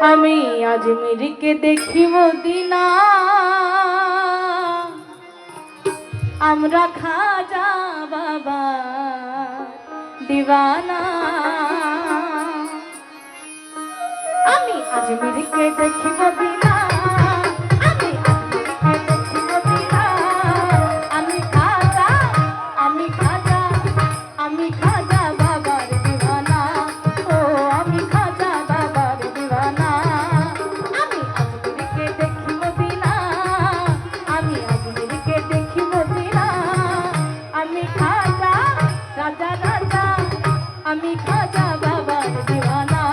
আমি আজমিরকে দেখি মদিনা, আমরা খাজা বাবা দিওয়ানা। আমি আজমিরকে দেখি মদিনা, আমি আজমিরকে দেখি মদিনা। আমি খাজা, আমি খাজা, আমি খাজা বাবার দিওয়ানা। ও আমি খাজা বাবার দিওয়ানা। আমি আজমিরকে দেখি মদিনা, আমি আজমিরকে দেখি মদিনা। আমি খাজা রাজা রাজা, আমি খাজা বাবার দিওয়ানা।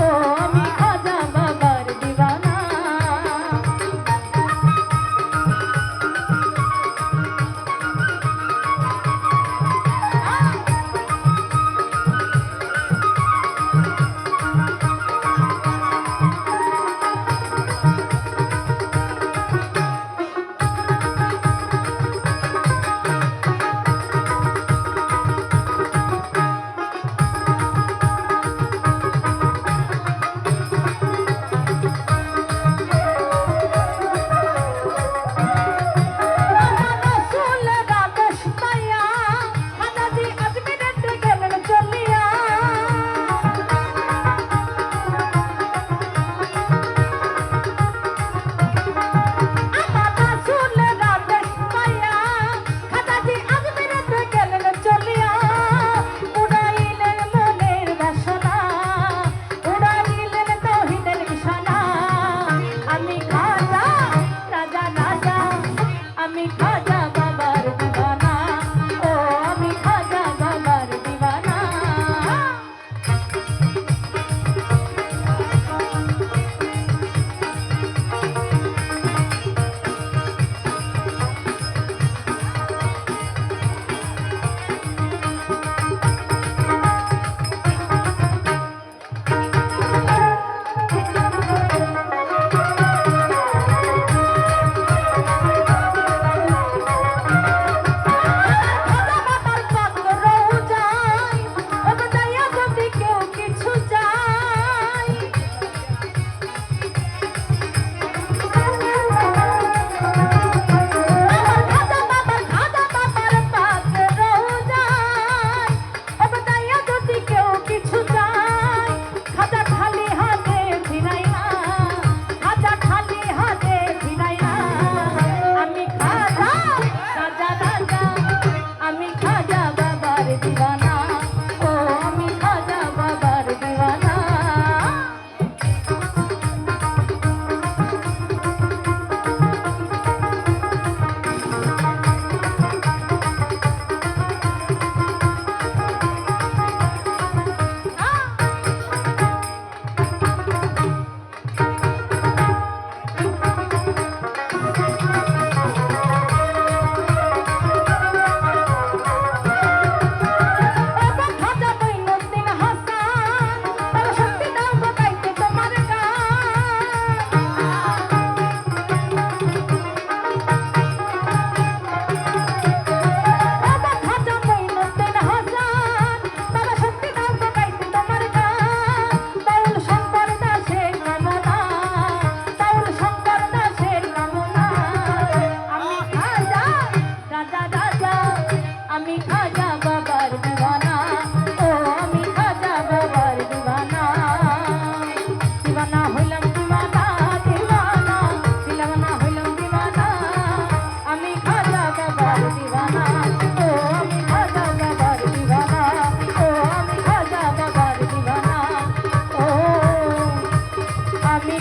ও আমি খাজা বাবার দিওয়ানা। আমি খাজা বাবার দিওয়ানা। ও আমি খাজা বাবার দিওয়ানা। আমি খাজা বাবার দিওয়ানা। ও আমি খাজা বাবার দিওয়ানা। আমি খাজা বাবার দিওয়ানা। ও আমি খাজা বাবার দিওয়ানা। দিওয়ানা হইলাম দিওয়ানা, দিওয়ানা দিওয়ানা হইলাম দিওয়ানা। আমি খাজা বাবার দিওয়ানা। ও আমি খাজা বাবার দিওয়ানা। ও আমি খাজা বাবার দিওয়ানা। ও আমি